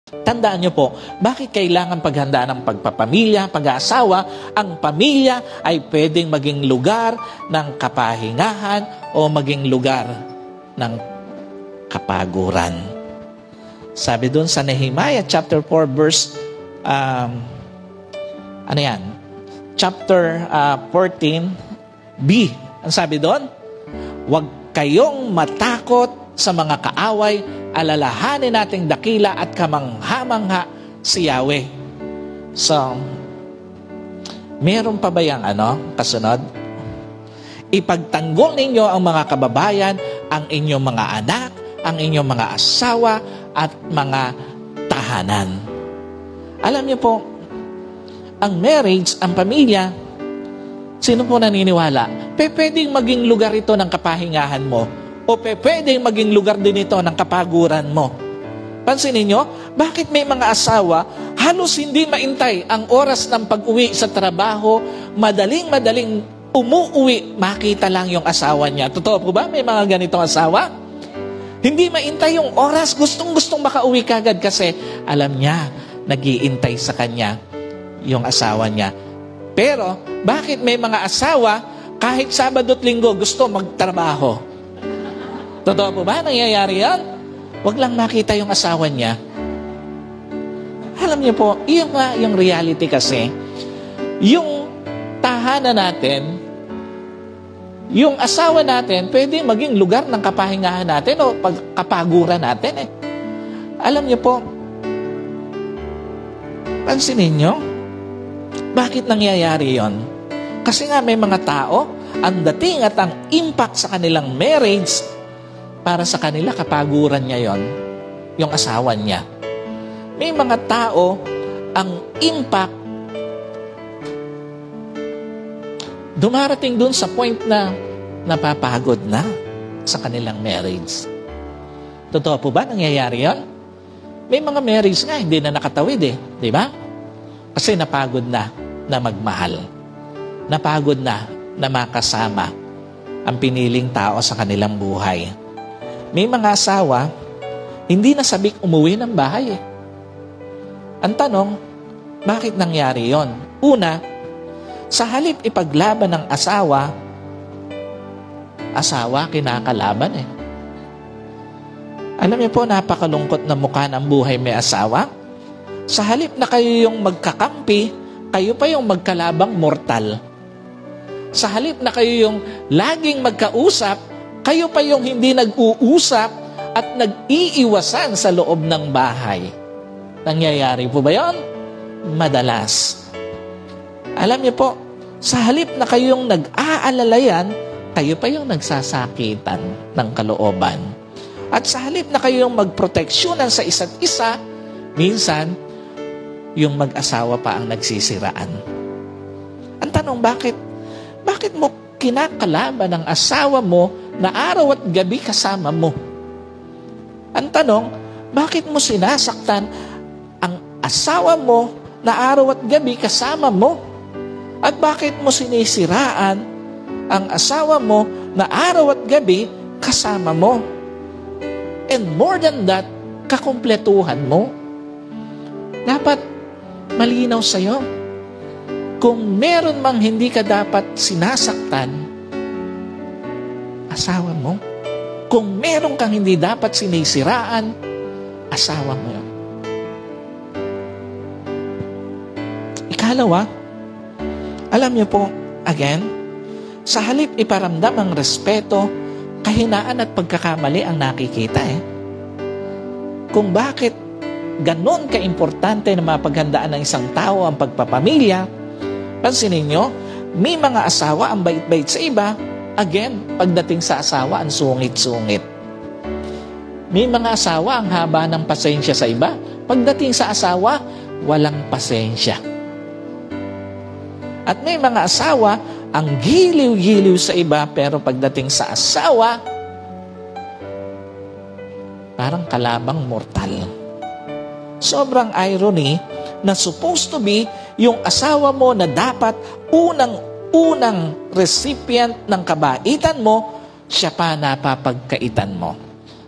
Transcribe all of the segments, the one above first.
Tandaan niyo po, bakit kailangan paghandaan ng pagpapamilya, pag-aasawa? Ang pamilya ay pwedeng maging lugar ng kapahingahan o maging lugar ng kapaguran. Sabi doon sa Nehemiah chapter 4 verse chapter 14b. Ang sabi doon, huwag kayong matakot sa mga kaaway, alalahanin nating dakila at kamangha-mangha si Yahweh. So, meron pa ba yung kasunod? Ipagtanggol ninyo ang mga kababayan, ang inyong mga anak, ang inyong mga asawa, at mga tahanan. Alam niyo po, ang marriage, ang pamilya, sino po naniniwala? Pwedeng maging lugar ito ng kapahingahan mo o pwedeng maging lugar din ito ng kapaguran mo. Pansinin niyo, bakit may mga asawa halos hindi maintay ang oras ng pag-uwi sa trabaho, madaling umuwi, makita lang yung asawa niya. Totoo po ba? May mga ganitong asawa? Hindi maintay yung oras, gustong makauwi kagad kasi alam niya, nag-iintay sa kanya yung asawa niya. Pero, bakit may mga asawa, kahit Sabado at Linggo, gusto magtrabaho? Totoo po ba? Nangyayari yan? Huwag lang makita yung asawa niya. Alam niyo po, yung reality kasi, yung tahanan natin, yung asawa natin, pwede maging lugar ng kapahingahan natin o kapaguran natin eh. Alam niyo po, pansinin niyo, bakit nangyayari yon? Kasi nga may mga tao, ang dating at ang impact sa kanilang marriage, para sa kanila kapaguran niya yon, yung asawa niya. May mga tao, ang impact, dumarating dun sa point na napapagod na sa kanilang marriage. Totoo po ba nangyayari yon? May mga marriage nga, hindi na nakatawid eh. Di ba? Kasi napagod na magmahal. Napagod na makasama ang piniling tao sa kanilang buhay. May mga asawa, hindi na sabik umuwi ng bahay eh. Ang tanong, bakit nangyari yon? Una, sa halip ipaglaban ng asawa, kinakalaban eh. Alam niyo po, napakalungkot na mukha ng buhay may asawa. Sa halip na kayo yung magkakampi, kayo pa yung magkalabang mortal. Sa halip na kayo yung laging magkausap, kayo pa yung hindi nag-uusap at nag-iiwasan sa loob ng bahay. Nangyayari po ba yun? Madalas. Alam niyo po, sa halip na kayo yung nag-aalalayan, kayo pa yung nagsasakitan ng kalooban. At sa halip na kayo yung magproteksyonan sa isa't isa, minsan, yung mag-asawa pa ang nagsisiraan. Ang tanong, bakit mo kinakalaban ang asawa mo na araw at gabi kasama mo? Ang tanong, bakit mo sinasaktan ang asawa mo na araw at gabi kasama mo? At bakit mo sinisiraan ang asawa mo na araw at gabi kasama mo? And more than that, kakumpletuhan mo. Dapat malinaw sa'yo. Kung meron mang hindi ka dapat sinasaktan, asawa mo. Kung meron kang hindi dapat sinisiraan, asawa mo. Ikalawa, alam niyo po, again, sa halip iparamdam ang respeto, kahinaan at pagkakamali ang nakikita eh. Kung bakit ganon ka-importante na mapaghandaan ng isang tao ang pagpapamilya, pansinin nyo, may mga asawa ang bait-bait sa iba, again, pagdating sa asawa, ang sungit-sungit. May mga asawa ang haba ng pasensya sa iba, pagdating sa asawa, walang pasensya. At may mga asawa, ang giliw-giliw sa iba, pero pagdating sa asawa, parang kalabang mortal. Sobrang irony na supposed to be yung asawa mo na dapat unang recipient ng kabaitan mo, siya pa napapagkaitan mo.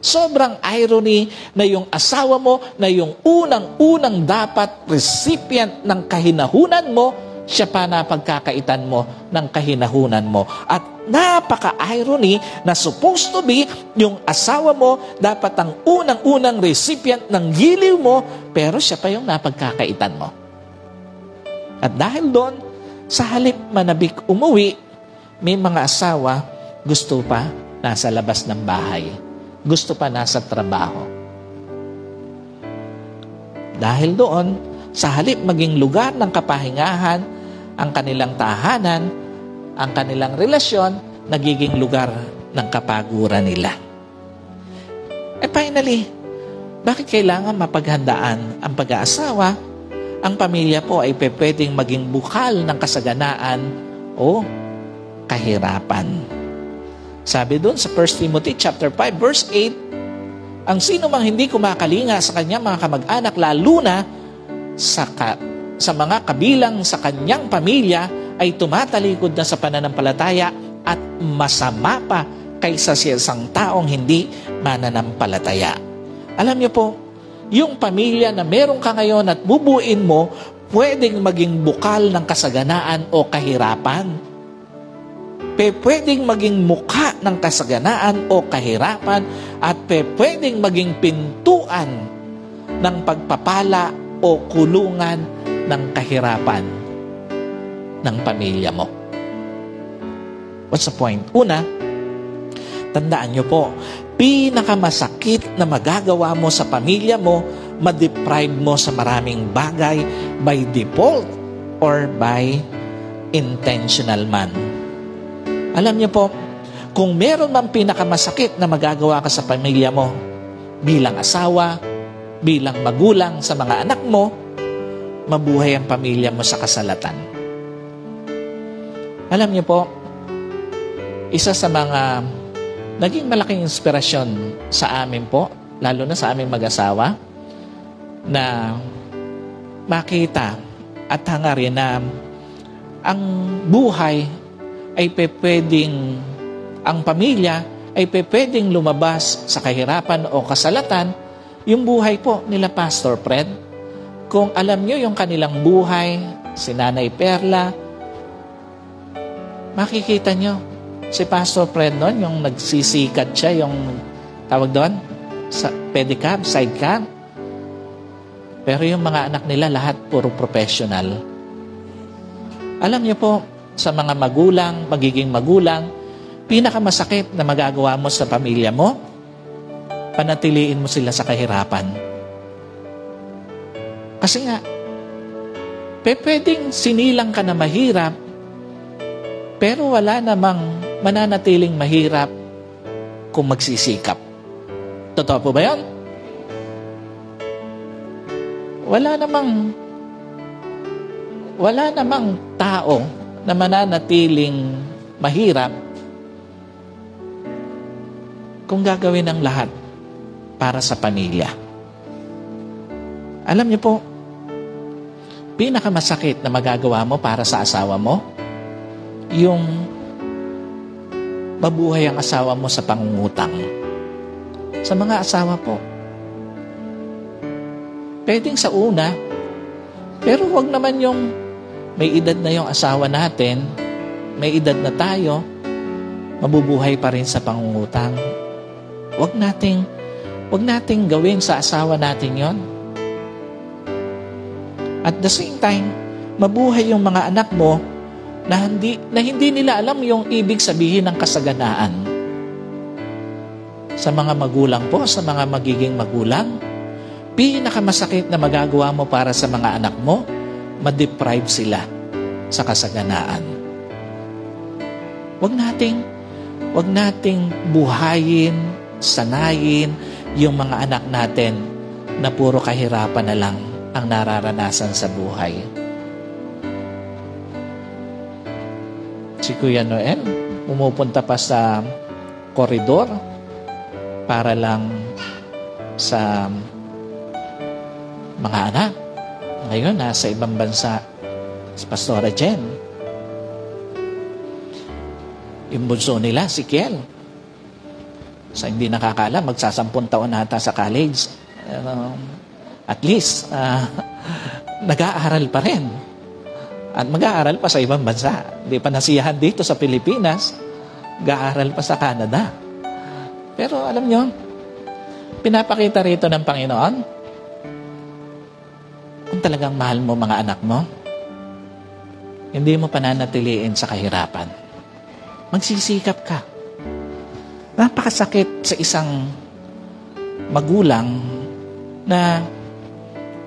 Sobrang irony na yung asawa mo na yung unang-unang dapat recipient ng kahinahunan mo, siya pa na pagkakaitan mo ng kahinahunan mo. At napaka-irony na supposed to be yung asawa mo dapat ang unang-unang recipient ng giliw mo, pero siya pa yung napagkakaitan mo. At dahil doon, sa halip manabik umuwi, may mga asawa gusto pa nasa labas ng bahay. Gusto pa nasa trabaho. Dahil doon, sa halip maging lugar ng kapahingahan, ang kanilang tahanan, ang kanilang relasyon, nagiging lugar ng kapaguran nila. Finally, bakit kailangan mapaghandaan ang pag-aasawa? Ang pamilya po ay pwedeng maging bukal ng kasaganaan o kahirapan. Sabi doon sa 1 Timothy chapter 5 verse 8, ang sino mang hindi kumakalinga sa kanyang mga kamag-anak, lalo na sa mga kabilang sa kanyang pamilya, ay tumatalikod na sa pananampalataya at masama pa kaysa sa isang taong hindi mananampalataya. Alam niyo po, yung pamilya na meron ka ngayon at bubuin mo, pwedeng maging bukal ng kasaganaan o kahirapan. Pwedeng maging mukha ng kasaganaan o kahirapan, at pwedeng maging pintuan ng pagpapala o kulungan ng kahirapan ng pamilya mo. What's the point? Una, tandaan nyo po, pinakamasakit na magagawa mo sa pamilya mo, ma-deprive mo sa maraming bagay by default or by intentional man. Alam niyo po, kung meron mang pinakamasakit na magagawa ka sa pamilya mo, bilang asawa, bilang magulang sa mga anak mo, mabuhay ang pamilya mo sa kasalatan. Alam niyo po, isa sa mga naging malaking inspirasyon sa amin po, lalo na sa aming mag-asawa, na makita at hangarin na ang buhay ay pwedeng, ang pamilya ay pwedeng lumabas sa kahirapan o kasalatan, yung buhay po nila Pastor Fred. Kung alam nyo yung kanilang buhay, si Nanay Perla, makikita nyo, si Pastor Fred noon, yung nagsisikat siya, yung tawag doon, sa pedicab, sidecab. Pero yung mga anak nila, lahat puro professional. Alam niyo po, sa mga magulang, magiging magulang, pinakamasakit na magagawa mo sa pamilya mo, panatiliin mo sila sa kahirapan. Kasi nga, pwedeng sinilang ka na mahirap, pero wala namang mananatiling mahirap kung magsisikap. Totoo po ba yun? Wala namang tao na mananatiling mahirap kung gagawin ang lahat para sa pamilya. Alam niyo po, pinakamasakit na magagawa mo para sa asawa mo, yung mabuhay ang asawa mo sa pangungutang. Sa mga asawa po, pwedeng sa una, pero wag naman yung may edad na yung asawa natin, may edad na tayo, mabubuhay pa rin sa pangungutang. Wag nating gawin sa asawa natin yon. At the same time, mabuhay yung mga anak mo na hindi nila alam yung ibig sabihin ng kasaganaan. Sa mga magulang po, sa mga magiging magulang, pinakamasakit na magagawa mo para sa mga anak mo, ma-deprive sila sa kasaganaan. Wag nating buhayin, sanayin yung mga anak natin na puro kahirapan na lang ang nararanasan sa buhay. Si Kuya Noel, pumupunta pa sa koridor para lang sa mga anak. Ngayon, nasa ibang bansa si Pastora Jen. Yung bunso nila, si Kiel. Sa hindi nakakaalam, magsasampung taon na ata sa college. At least, nag-aaral pa rin. At mag-aaral pa sa ibang bansa. Hindi pa nasiyahan dito sa Pilipinas, mag-aaral pa sa Canada. Pero alam nyo, pinapakita rito ng Panginoon, kung talagang mahal mo mga anak mo, hindi mo pananatiliin sa kahirapan. Magsisikap ka. Napakasakit sa isang magulang na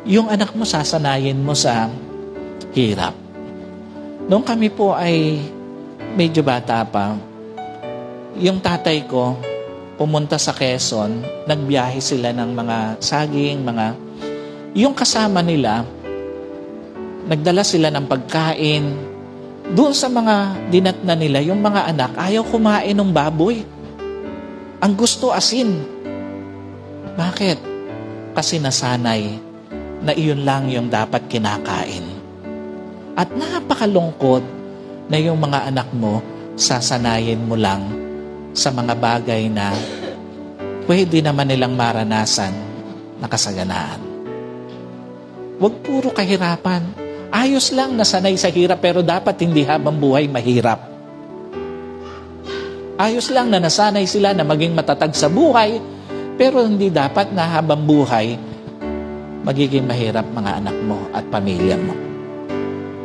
yung anak mo sasanayin mo sa hirap. Noong kami po ay medyo bata pa, yung tatay ko pumunta sa Quezon, nagbiyahe sila ng mga saging, yung kasama nila, nagdala sila ng pagkain. Doon sa mga dinatna nila, yung mga anak, ayaw kumain ng baboy. Ang gusto asin. Bakit? Kasi nasanay na iyon lang yung dapat kinakain. At napakalungkot na yung mga anak mo, sasanayin mo lang sa mga bagay na pwede naman nilang maranasan na kasaganaan. Huwag puro kahirapan. Ayos lang nasanay sa hirap, pero dapat hindi habang buhay mahirap. Ayos lang na nasanay sila na maging matatag sa buhay, pero hindi dapat na habang buhay magiging mahirap mga anak mo at pamilya mo.